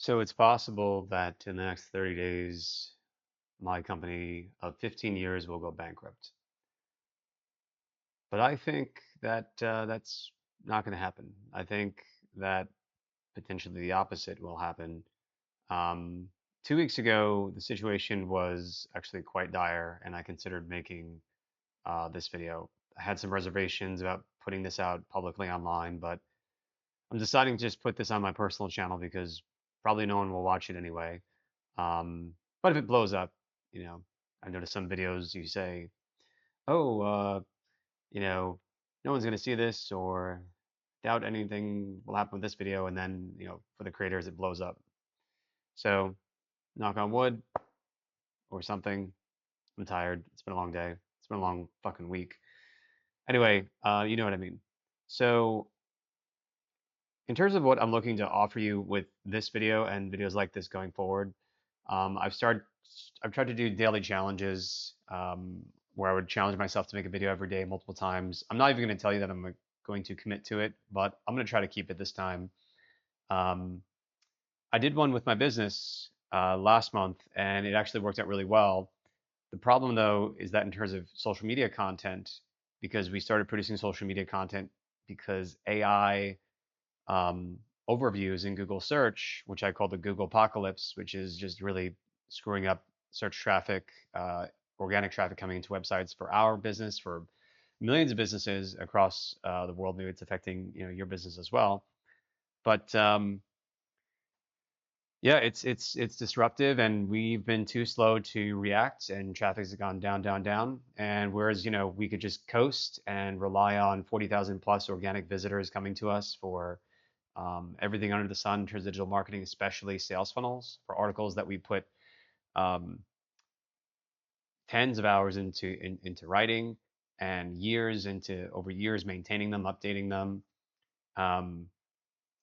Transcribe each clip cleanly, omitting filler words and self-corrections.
So it's possible that in the next 30 days, my company of 15 years will go bankrupt. But I think that that's not going to happen. I think that potentially the opposite will happen. Um, 2 weeks ago, the situation was actually quite dire, and I considered making this video. I had some reservations about putting this out publicly online, but I'm deciding to just put this on my personal channel because probably no one will watch it anyway. But if it blows up, you know, I noticed some videos you say, oh, you know, no one's going to see this or doubt anything will happen with this video. And then, for the creators, it blows up. So knock on wood or something. I'm tired. It's been a long day. It's been a long fucking week. Anyway, you know what I mean. So in terms of what I'm looking to offer you with this video and videos like this going forward, um, I've started, I've tried to do daily challenges where I would challenge myself to make a video every day, multiple times. I'm not even going to tell you that I'm going to commit to it, but I'm going to try to keep it this time. Um, I did one with my business last month, and it actually worked out really well. The problem, though, is that in terms of social media content, because we started producing social media content because AI um, overviews in Google search, which I call the Google apocalypse, which is just really screwing up search traffic, organic traffic coming into websites for our business, for millions of businesses across the world. Maybe it's affecting your business as well. But yeah, it's disruptive, and we've been too slow to react, and traffic's gone down, down, down. And whereas we could just coast and rely on 40,000 plus organic visitors coming to us for everything under the sun in terms of digital marketing, especially sales funnels for articles that we put um, tens of hours into writing and years into over years maintaining them, updating them. Um,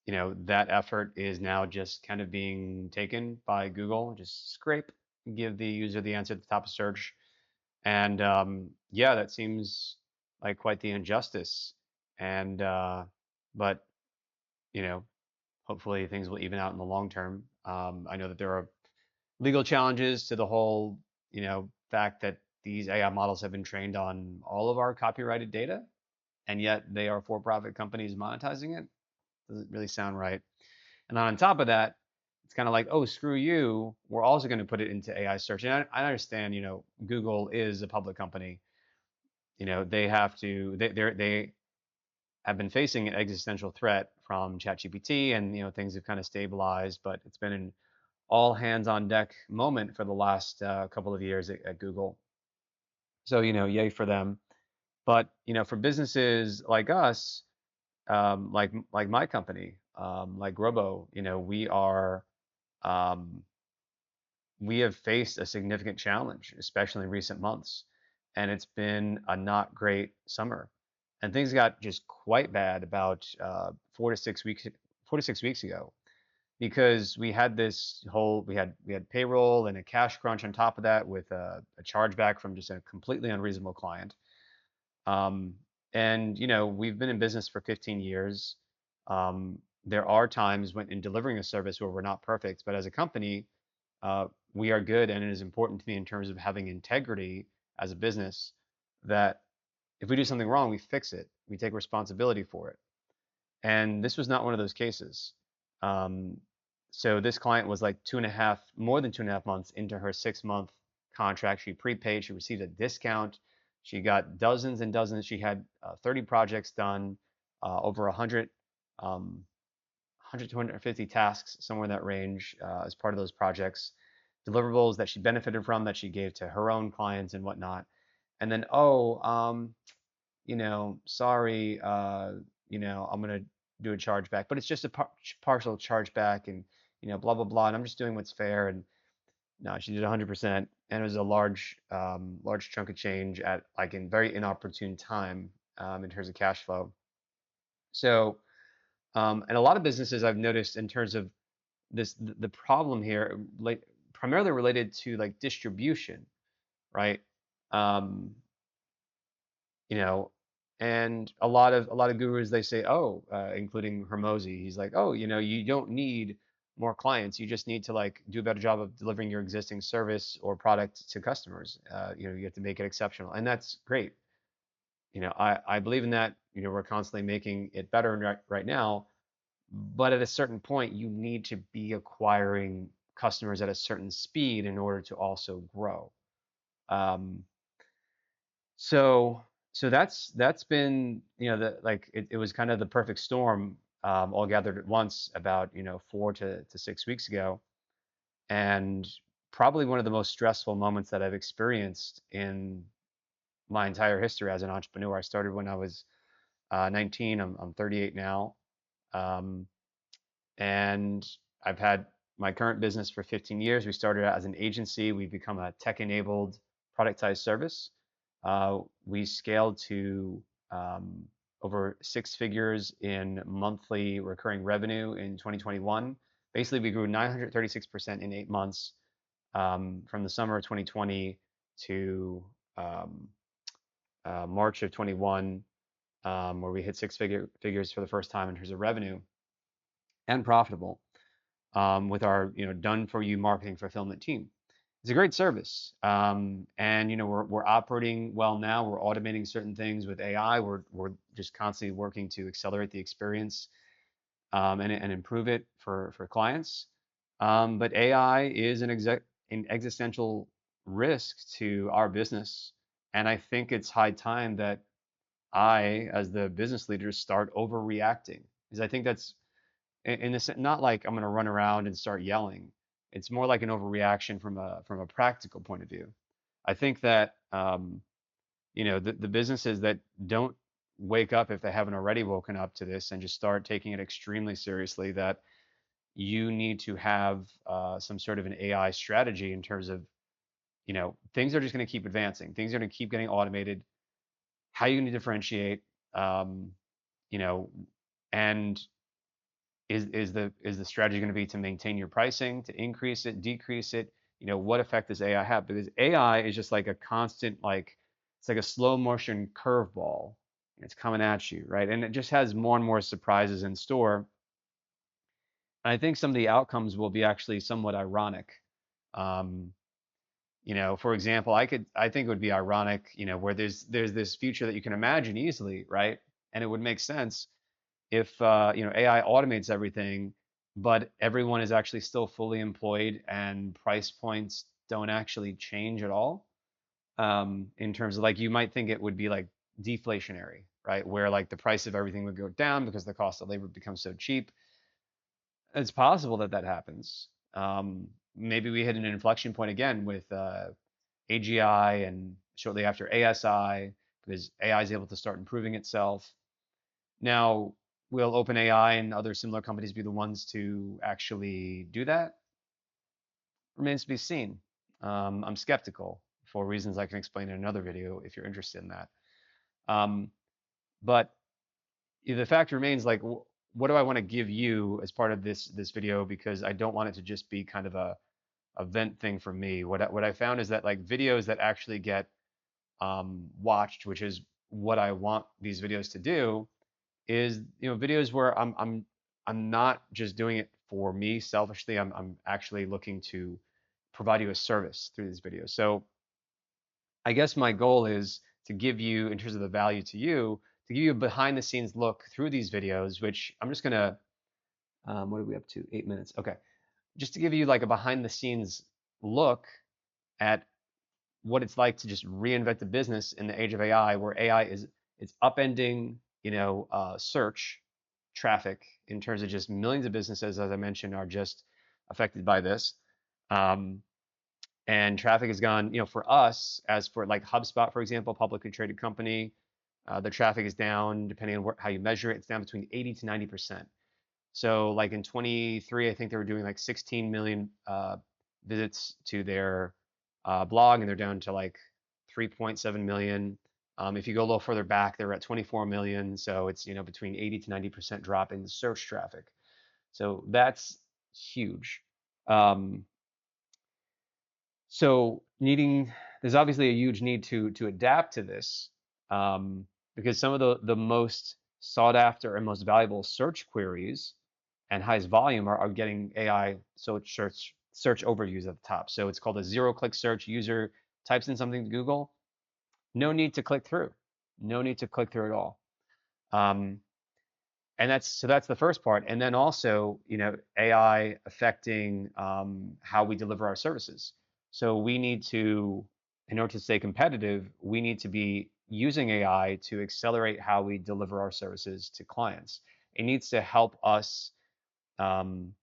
that effort is now just kind of being taken by Google. Just scrape, give the user the answer at the top of search, and yeah, that seems like quite the injustice. And but you know, hopefully things will even out in the long term. I know that there are legal challenges to the whole, fact that these AI models have been trained on all of our copyrighted data, and yet they are for-profit companies monetizing it. Doesn't really sound right. And then on top of that, it's kind of like, oh, screw you. We're also going to put it into AI search. And I understand, Google is a public company. They have to, they have been facing an existential threat from ChatGPT, and things have kind of stabilized, but it's been an all hands on deck moment for the last couple of years at Google. So yay for them. But for businesses like us, like my company, like Robo, um, we have faced a significant challenge, especially in recent months, and it's been a not great summer. And things got just quite bad about 4 to 6 weeks, 4 to 6 weeks ago, because we had payroll and a cash crunch on top of that with a chargeback from just a completely unreasonable client. Um, and we've been in business for 15 years. There are times when in delivering a service where we're not perfect, but as a company, we are good, and it is important to me in terms of having integrity as a business that if we do something wrong, we fix it. We take responsibility for it. And this was not one of those cases. Um, so this client was like more than 2.5 months into her 6 month contract. She prepaid. She received a discount. She got dozens and dozens. She had 30 projects done, over 100, 100 to 150 tasks, somewhere in that range, as part of those projects, deliverables that she benefited from that she gave to her own clients and whatnot. And then, oh, sorry, I'm gonna do a chargeback, but it's just a partial chargeback, and blah blah blah, and I'm just doing what's fair. And no, she did 100%, and it was a large chunk of change at like in very inopportune time in terms of cash flow. So, and a lot of businesses I've noticed in terms of the problem here, like primarily related to like distribution, right? Um, you know, and a lot of gurus, they say, oh, including Hermosi, he's like, oh, you don't need more clients. You just need to like do a better job of delivering your existing service or product to customers. You have to make it exceptional, and that's great. I believe in that. We're constantly making it better right now, but at a certain point, you need to be acquiring customers at a certain speed in order to also grow. Um, so that's been the like it was kind of the perfect storm, all gathered at once about 4 to 6 weeks ago, and probably one of the most stressful moments that I've experienced in my entire history as an entrepreneur. I started when I was 19. I'm 38 now. Um, and I've had my current business for 15 years. We started out as an agency. We've become a tech-enabled productized service. We scaled to um, over 6 figures in monthly recurring revenue in 2021. Basically, we grew 936% in 8 months, from the summer of 2020 to um, March of 21, where we hit figures for the first time in terms of revenue and profitable, with our done for you marketing fulfillment team. It's a great service, and we're operating well now. We're automating certain things with AI. We're just constantly working to accelerate the experience, and improve it for clients. But AI is an existential risk to our business, and I think it's high time that I, as the business leader, start overreacting, because I think that's in this, not like I'm going to run around and start yelling. It's more like an overreaction from a practical point of view. I think that the businesses that don't wake up, if they haven't already woken up to this and just start taking it extremely seriously, that you need to have some sort of an AI strategy in terms of things are just going to keep advancing. Things are going to keep getting automated. How are you going to differentiate? Um, you know, and is the strategy going to be to maintain your pricing, to increase it, decrease it? What effect does AI have? Because AI is just like a constant, like it's like a slow motion curveball. It's coming at you, right? And it just has more and more surprises in store. And I think some of the outcomes will be actually somewhat ironic. Um, for example, I think it would be ironic, where there's this future that you can imagine easily, right? And it would make sense if AI automates everything, but everyone is actually still fully employed and price points don't actually change at all. In terms of, like, you might think it would be like deflationary, right? Where like the price of everything would go down because the cost of labor becomes so cheap. It's possible that that happens. Maybe we hit an inflection point again with AGI, and shortly after ASI, because AI is able to start improving itself. Now, will OpenAI and other similar companies be the ones to actually do that? Remains to be seen. I'm skeptical for reasons I can explain in another video if you're interested in that. Um, but the fact remains, like, what do I want to give you as part of this video? Because I don't want it to just be kind of a vent thing for me. What I found is that, like, videos that actually get watched, which is what I want these videos to do, is videos where I'm not just doing it for me selfishly. I'm actually looking to provide you a service through these videos. So I guess my goal is to give you, in terms of the value to you, to give you a behind the scenes look through these videos, which I'm just gonna what are we up to? 8 minutes. Okay, just to give you like a behind the scenes look at what it's like to just reinvent the business in the age of AI, where AI is upending, search traffic, in terms of just millions of businesses, as I mentioned, are just affected by this. Um, and traffic has gone, for us, as for like HubSpot, for example, publicly traded company, the traffic is down, depending on how you measure it, it's down between 80 to 90%. So like in 23, I think they were doing like 16 million visits to their blog, and they're down to like 3.7 million. If you go a little further back, they're at 24 million. So it's between 80 to 90% drop in search traffic. So that's huge. Um, so there's obviously a huge need to adapt to this, because some of the most sought after and most valuable search queries and highest volume are getting AI search overviews at the top. So it's called a zero-click search. User types in something to Google, no need to click through, no need to click through at all. Um, and that's the first part. And then also, AI affecting how we deliver our services. So we need to, in order to stay competitive, we need to be using AI to accelerate how we deliver our services to clients. It needs to help us, um,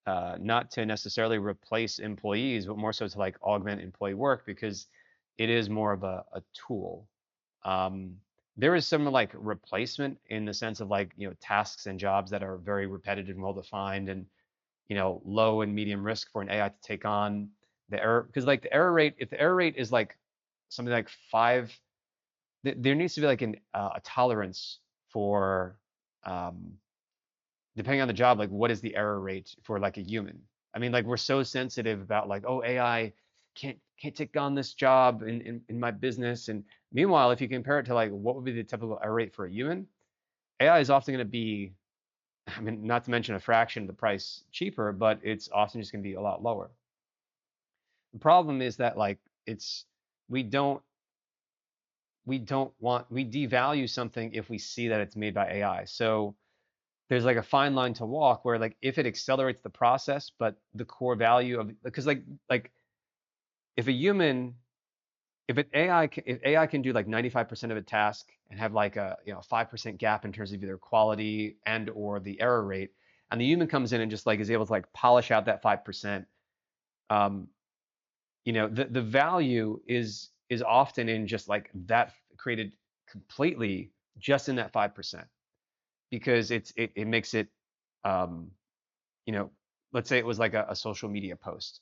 not to necessarily replace employees, but more so to like augment employee work, because it is more of a tool. um, there is some like replacement in the sense of like, tasks and jobs that are very repetitive and well defined, and low and medium risk for an AI to take on. The error, because like the error rate, if the error rate is like something like 5, there needs to be like a tolerance for, um, depending on the job, like what is the error rate for like a human. I mean, like we're so sensitive about like, oh, AI can't take on this job in my business. And meanwhile, if you compare it to like what would be the typical error rate for a human, AI is often going to be, I mean, not to mention a fraction of the price cheaper, but it's often just going to be a lot lower. The problem is that like it's we don't we devalue something if we see that it's made by AI. So there's like a fine line to walk where like if it accelerates the process, but the core value of, because like if a human, if AI can do like 95% of a task and have like a 5% gap in terms of either quality and or the error rate, and the human comes in and just like is able to like polish out that 5%, um, the value is often in just like that created completely just in that 5%, because it makes it, um, you know, let's say it was like a social media post,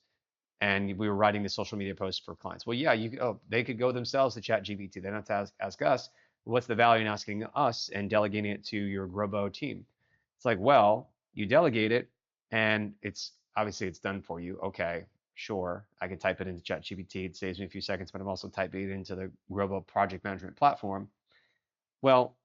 and we were writing the social media post for clients. Well, yeah, they could go themselves to ChatGPT. They don't have to ask us. What's the value in asking us and delegating it to your Grobo team? It's like, well, you delegate it, and it's obviously it's done for you. Okay, sure, I can type it into ChatGPT. It saves me a few seconds, but I'm also typing it into the Grobo project management platform. Well,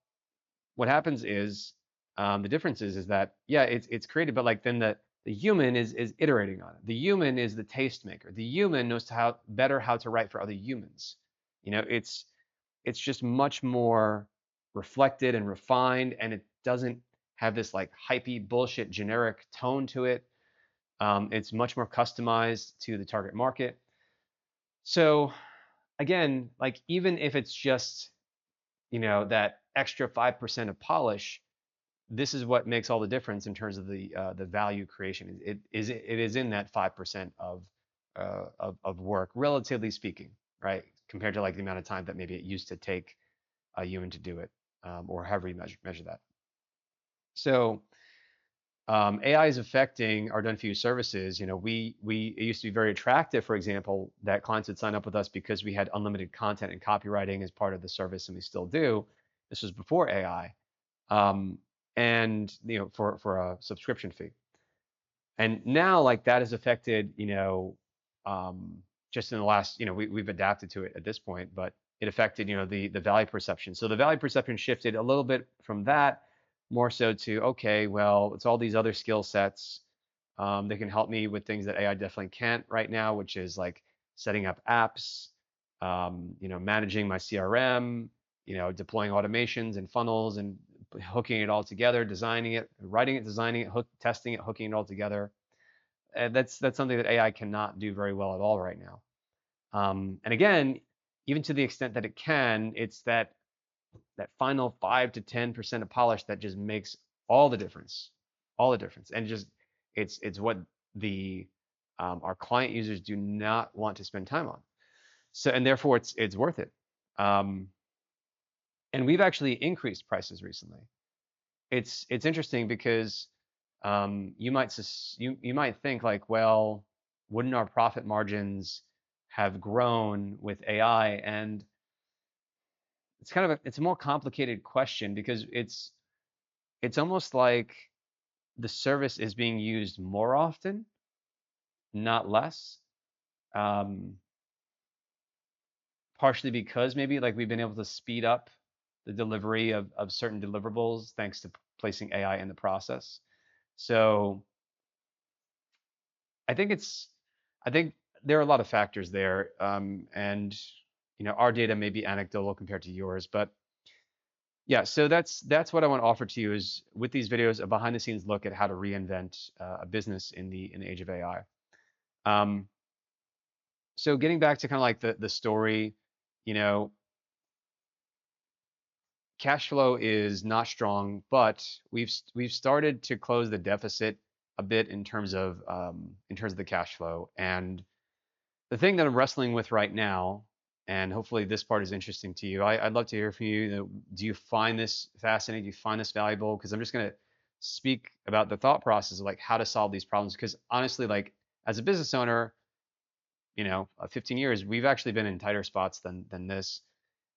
what happens is, the difference is that yeah, it's created, but like then the human is iterating on it. The human is the tastemaker. The human knows how to write for other humans. It's just much more reflected and refined, and it doesn't have this like hypey bullshit generic tone to it. It's much more customized to the target market. So again, like even if it's just that extra 5% of polish, this is what makes all the difference in terms of the value creation. It is in that 5% of work, relatively speaking, right? Compared to like the amount of time that maybe it used to take a human to do it, or however you measure that. So AI is affecting our done for you services. We it used to be very attractive, for example, that clients would sign up with us because we had unlimited content and copywriting as part of the service, and we still do. This was before AI, um, and for a subscription fee. And now like that has affected, um, just in the last, we've adapted to it at this point, but it affected, the value perception. So the value perception shifted a little bit from that more so to, okay, well, it's all these other skill sets. They can help me with things that AI definitely can't right now, which is like setting up apps, managing my CRM, deploying automations and funnels and hooking it all together, designing it, writing it, designing it, testing it, hooking it all together. That's something that AI cannot do very well at all right now. And again, even to the extent that it can, it's that final 5 to 10% of polish that just makes all the difference, all the difference, and just it's what the our client users do not want to spend time on. So and therefore it's worth it. Um, and we've actually increased prices recently. It's interesting because, you might think like, well, wouldn't our profit margins have grown with AI? And it's kind of it's a more complicated question, because it's almost like the service is being used more often, not less. Um, Partially because maybe like we've been able to speed up the delivery of certain deliverables thanks to placing AI in the process. So I think it's, I think there are a lot of factors there, and our data may be anecdotal compared to yours, but yeah. So that's what I want to offer to you is with these videos, a behind the scenes look at how to reinvent a business in the age of AI. Um, so getting back to kind of like the story, you know, cash flow is not strong, but we've started to close the deficit a bit in terms of the cash flow. And the thing that I'm wrestling with right now, and hopefully this part is interesting to you. I'd love to hear from you. Do you find this fascinating? Do you find this valuable? Because I'm just going to speak about the thought process of like how to solve these problems. Because honestly, like as a business owner, 15 years, we've actually been in tighter spots than this.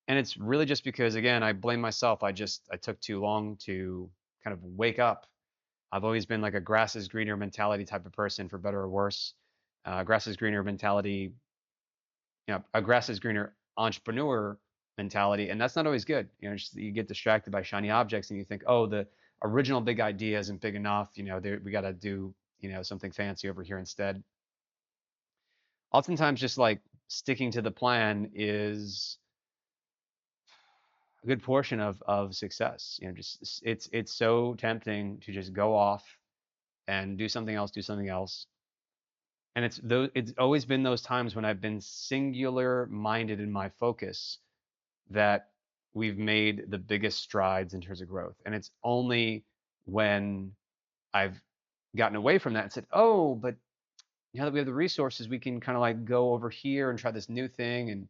And it's really just because, again, I blame myself. I took too long to kind of wake up. I've always been like a grass is greener mentality type of person, for better or worse. Grass is greener mentality, a grass is greener entrepreneur mentality, and that's not always good. Just, you get distracted by shiny objects, and you think, oh, the original big idea isn't big enough. We got to do something fancy over here instead. Oftentimes, just like sticking to the plan is a good portion of success. Just it's so tempting to just go off and do something else. And it's always been those times when I've been singular minded in my focus that we've made the biggest strides in terms of growth. And it's only when I've gotten away from that and said, oh, but now that we have the resources, we can kind of like go over here and try this new thing.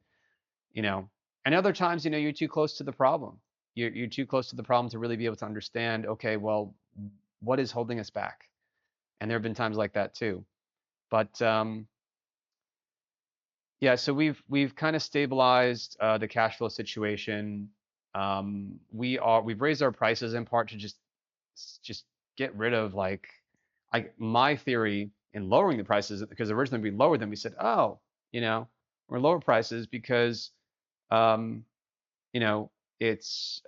You know, and other times, you're too close to the problem. You're too close to the problem to really be able to understand, okay, well, what is holding us back? And there have been times like that too. But yeah, so we've kind of stabilized the cash flow situation. We've raised our prices in part to just get rid of like my theory in lowering the prices, because originally we lowered them. We said, oh, we're lower prices because um, you know, it's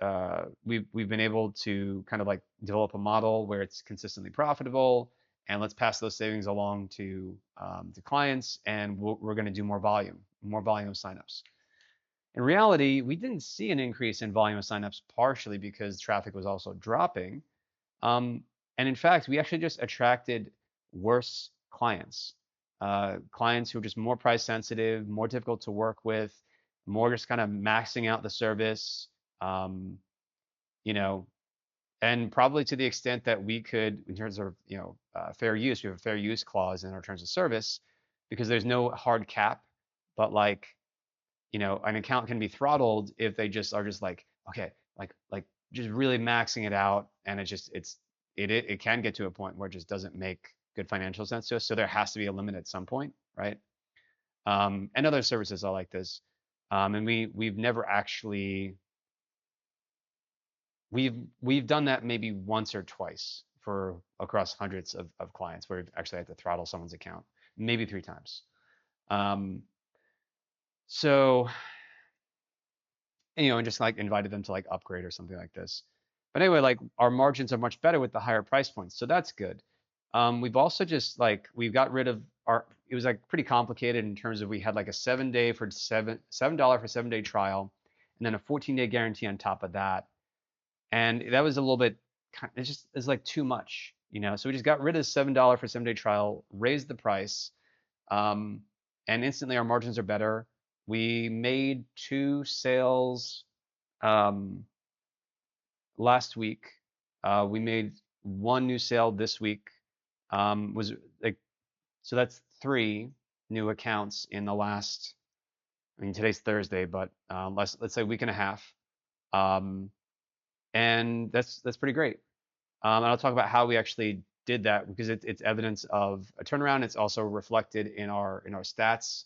we've been able to kind of like develop a model where it's consistently profitable, and let's pass those savings along to clients, and we're going to do more volume of signups. In reality, we didn't see an increase in volume of signups, partially because traffic was also dropping. Um, and in fact, we actually just attracted worse clients, clients who are just more price sensitive, more difficult to work with, more just kind of maxing out the service, um, you know, and probably to the extent that we could, in terms of, fair use, we have a fair use clause in our terms of service because there's no hard cap, but like, an account can be throttled if they just are just like, okay, like just really maxing it out, and it can get to a point where it just doesn't make good financial sense to us. So there has to be a limit at some point, right? And other services are like this. And we've never actually we've done that maybe once or twice for across hundreds of clients where we've actually had to throttle someone's account, maybe three times. Um, so and just like invited them to like upgrade or something like this. But anyway, like our margins are much better with the higher price points, so that's good. We've also just like we've got rid of our. It was like pretty complicated in terms of we had like a 7 day for $7 for 7 day trial, and then a 14-day guarantee on top of that, and that was a little bit. It's like too much, So we just got rid of $7 for 7 day trial, raised the price, um, and instantly our margins are better. We made two sales um, last week. We made one new sale this week. Was like so that's three new accounts in the last. I mean, today's Thursday, but let's say a week and a half, um, and that's pretty great. And I'll talk about how we actually did that because it's evidence of a turnaround. It's also reflected in our stats.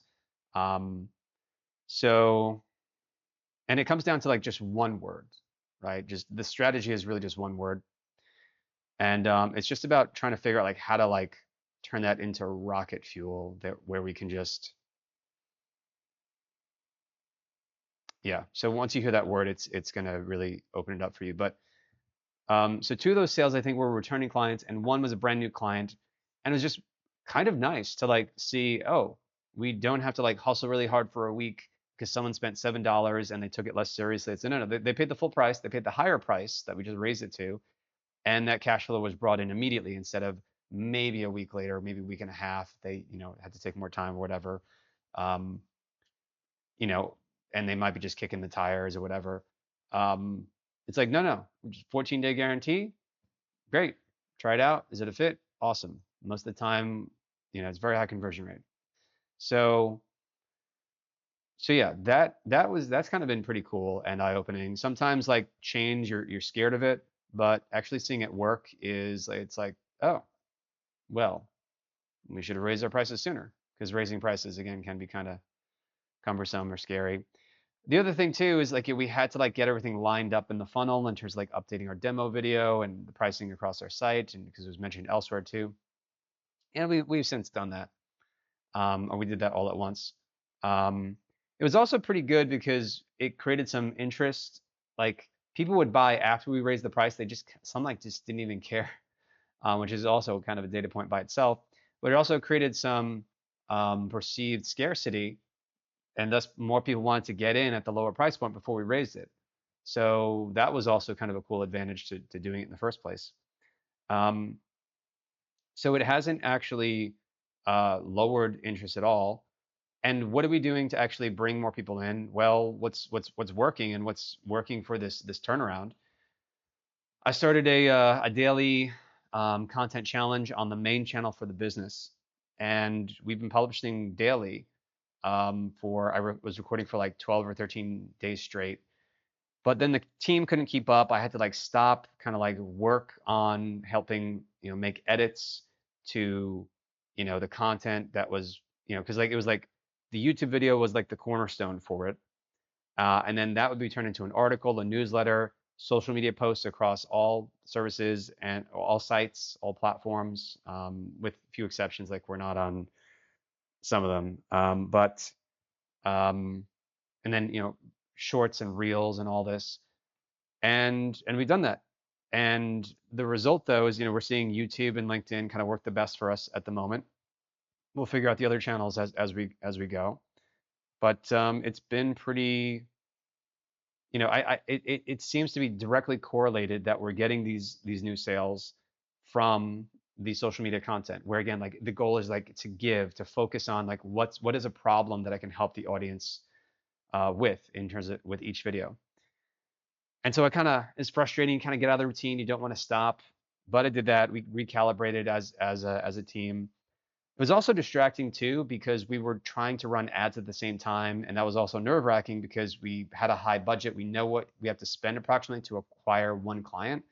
Um, so and it comes down to like just one word, right? Just the strategy is really just one word, and it's just about trying to figure out like how to like turn that into rocket fuel that where we can just yeah. So once you hear that word, it's gonna really open it up for you. But So two of those sales I think were returning clients, and one was a brand new client, and it was just kind of nice to like see, oh, we don't have to like hustle really hard for a week because someone spent $7 and they took it less seriously. It's no, no, they paid the full price, they paid the higher price that we just raised it to, and that cash flow was brought in immediately instead of maybe a week later, maybe a week and a half. They, had to take more time or whatever. Um, you know, and they might be just kicking the tires or whatever. Um, it's like, no, no, 14-day guarantee. Great. Try it out. Is it a fit? Awesome. Most of the time, it's very high conversion rate. So, so yeah, that's kind of been pretty cool and eye-opening. Sometimes like change, you're scared of it, but actually seeing it work is it's like, oh, well, we should have raised our prices sooner because raising prices again can be kind of cumbersome or scary. The other thing too is like we had to like get everything lined up in the funnel in terms of like updating our demo video and the pricing across our site, and because it was mentioned elsewhere too. And we've since done that, or we did that all at once. Um, it was also pretty good because it created some interest. Like people would buy after we raised the price. They just some like just didn't even care, which is also kind of a data point by itself. But it also created some perceived scarcity, and thus more people wanted to get in at the lower price point before we raised it. So that was also kind of a cool advantage to doing it in the first place. Um, so it hasn't actually lowered interest at all. And what are we doing to actually bring more people in? Well, what's working and what's working for this turnaround? I started a daily content challenge on the main channel for the business, and we've been publishing daily for was recording for like 12 or 13 days straight. But then the team couldn't keep up. I had to like stop, kind of like work on helping, make edits to, the content that was, because like it was like the YouTube video was like the cornerstone for it. And then that would be turned into an article, a newsletter, social media posts across all services and all sites, all platforms, with a few exceptions, like we're not on some of them. But um, and then shorts and reels and all this, and we've done that. And the result though is we're seeing YouTube and LinkedIn kind of work the best for us at the moment. We'll figure out the other channels as we go, but it's been pretty. It seems to be directly correlated that we're getting these new sales from the social media content, where again like the goal is like to focus on like what is a problem that I can help the audience with in terms of with each video. And so it kind of is frustrating, kind of get out of the routine. You don't want to stop, but I did that. We recalibrated as a team. It was also distracting too because we were trying to run ads at the same time, and that was also nerve-wracking because we had a high budget. We know what we have to spend approximately to acquire one client,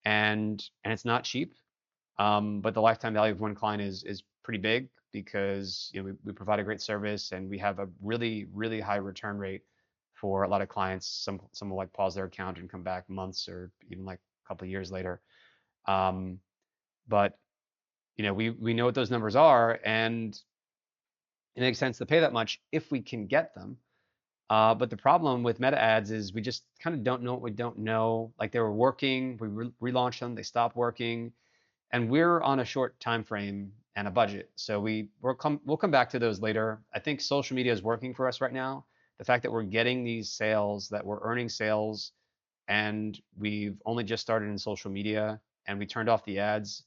and it's not cheap. But the lifetime value of one client is pretty big because we provide a great service and we have a really really high return rate for a lot of clients. Some will like pause their account and come back months or even like a couple of years later. Um, but we know what those numbers are, and it makes sense to pay that much if we can get them. But the problem with meta ads is we just kind of don't know what we don't know. Like they were working, we relaunched them, they stopped working, and we're on a short time frame and a budget. So we'll come back to those later. I think social media is working for us right now. The fact that we're getting these sales, that we're earning sales, and we've only just started in social media, and we turned off the ads.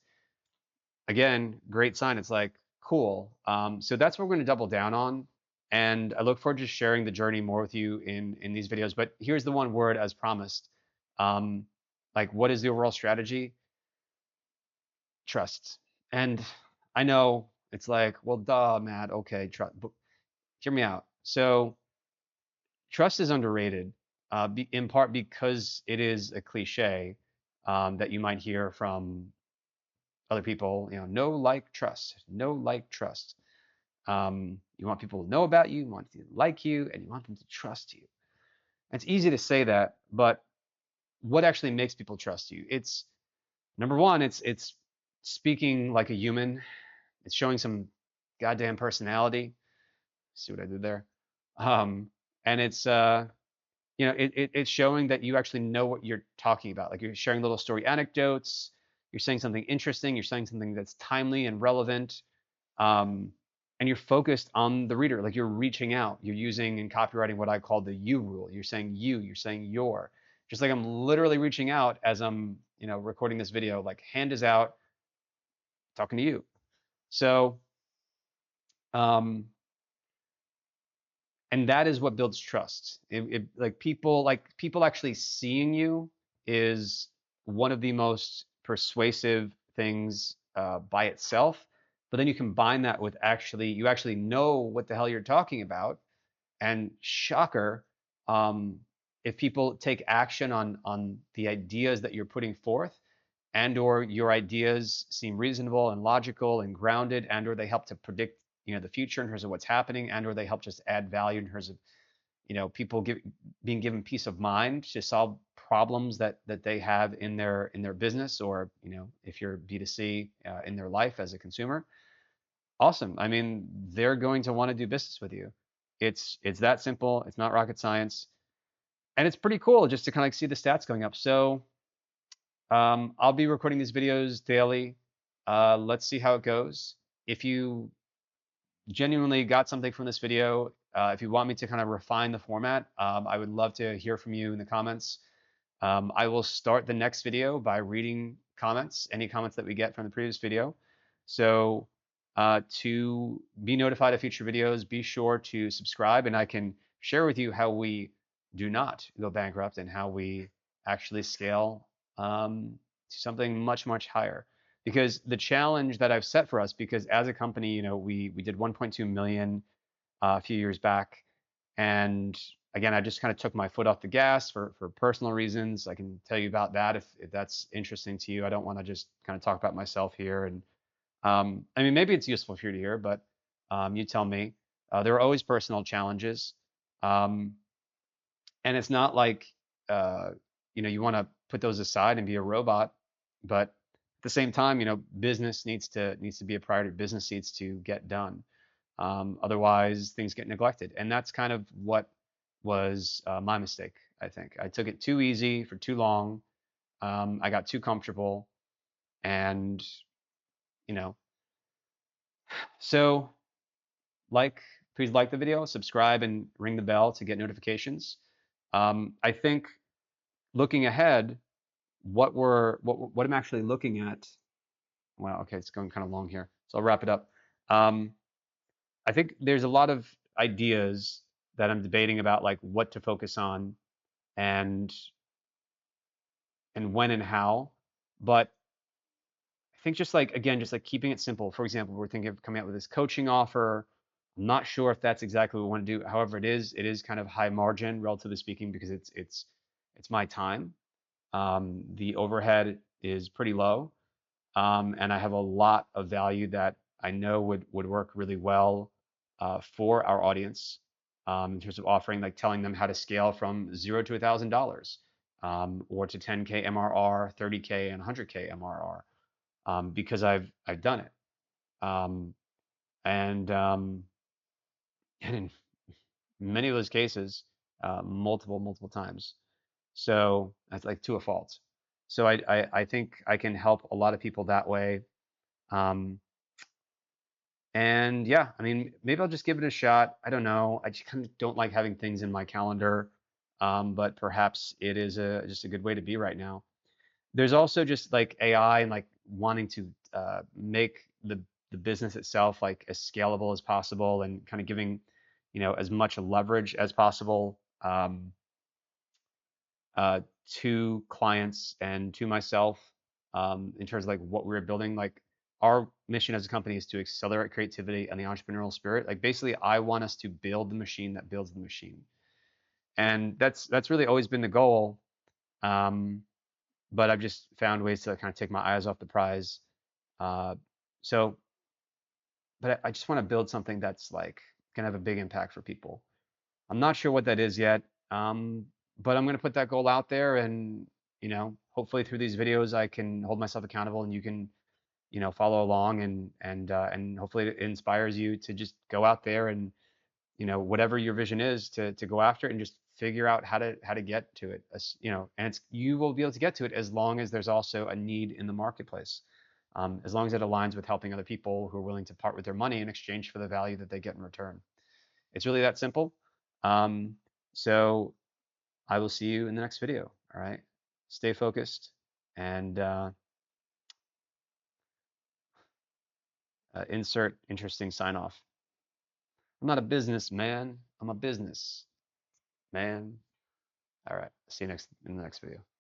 Again, great sign. It's like cool. So that's what we're going to double down on. And I look forward to sharing the journey more with you in these videos. But here's the one word as promised. Um, like, what is the overall strategy? Trust. And I know it's like, well, duh, Matt. Okay, trust. But hear me out. So trust is underrated, in part because it is a cliche that you might hear from other people. No like trust, no like trust. You want people to know about you, you want them to like you, and you want them to trust you. And it's easy to say that, but what actually makes people trust you? It's number one, it's speaking like a human. It's showing some goddamn personality. See what I did there? Um, and it's it's showing that you actually know what you're talking about. Like you're sharing little story anecdotes, you're saying something interesting, you're saying something that's timely and relevant, um, and you're focused on the reader. Like you're reaching out. You're using in copywriting what I call the you rule. You're saying you. You're saying your. Just like I'm literally reaching out as I'm recording this video. Like hand is out, talking to you. So um, and that is what builds trust. Like people actually seeing you is one of the most persuasive things by itself. But then you combine that with you actually know what the hell you're talking about, and shocker, um, if people take action on the ideas that you're putting forth, and or your ideas seem reasonable and logical and grounded, and or they help to predict the future in terms of what's happening, and or they help just add value in terms of people being given peace of mind to solve problems that they have in their business, or if you're B2C in their life as a consumer. Awesome. I mean, they're going to want to do business with you. It's that simple. It's not rocket science, and it's pretty cool just to kind of see the stats going up. So I'll be recording these videos daily. Let's see how it goes. If you genuinely got something from this video, if you want me to kind of refine the format, I would love to hear from you in the comments. I will start the next video by reading comments, any comments that we get from the previous video. So to be notified of future videos, be sure to subscribe, and I can share with you how we do not go bankrupt and how we actually scale to something much, much higher. Because the challenge that I've set for us, because as a company, we did 1.2 million a few years back, and again, I just kind of took my foot off the gas for personal reasons. I can tell you about that if that's interesting to you. I don't want to just kind of talk about myself here. And I mean, maybe it's useful for you to hear, but you tell me. There are always personal challenges, um, and it's not like uh, you want to put those aside and be a robot, but at the same time, business needs to be a priority. Business needs to get done. Otherwise, things get neglected, and that's kind of what was my mistake. I think I took it too easy for too long. I got too comfortable, and you know, so like, please like the video, subscribe, and ring the bell to get notifications. I think looking ahead, what I'm actually looking at. Well, okay, it's going kind of long here, so I'll wrap it up. Um, I think there's a lot of ideas that I'm debating about, like what to focus on and when and how. But I think just like again, just like keeping it simple. For example, we're thinking of coming out with this coaching offer. I'm not sure if that's exactly what we want to do. However, it is kind of high margin, relatively speaking, because it's my time. The overhead is pretty low, and I have a lot of value that I know would work really well for our audience, in terms of offering, like telling them how to scale from zero to $1,000, or to 10K MRR, 30K, and 100K MRR, because I've done it, um, and and in many of those cases, multiple times. So that's like to a fault. So I think I can help a lot of people that way. Um, And yeah, I mean, maybe I'll just give it a shot. I don't know. I just kind of don't like having things in my calendar, but perhaps it is just a good way to be right now. There's also just like AI and like wanting to make the business itself like as scalable as possible, and kind of giving, as much leverage as possible, uh, to clients and to myself, in terms of like what we're building. Like our mission as a company is to accelerate creativity and the entrepreneurial spirit. Like basically, I want us to build the machine that builds the machine, and that's really always been the goal. Um, but I've just found ways to kind of take my eyes off the prize. Uh, so, but I just want to build something that's like gonna have a big impact for people. I'm not sure what that is yet, but I'm going to put that goal out there, and hopefully through these videos I can hold myself accountable, and you can, follow along, and hopefully it inspires you to just go out there and, whatever your vision is, to go after it and just figure out how to get to it. And you will be able to get to it as long as there's also a need in the marketplace. As long as it aligns with helping other people who are willing to part with their money in exchange for the value that they get in return. It's really that simple. Um, so I will see you in the next video. All right. Stay focused and insert interesting sign off. I'm not a businessman. I'm a business man. All right. See you in the next video.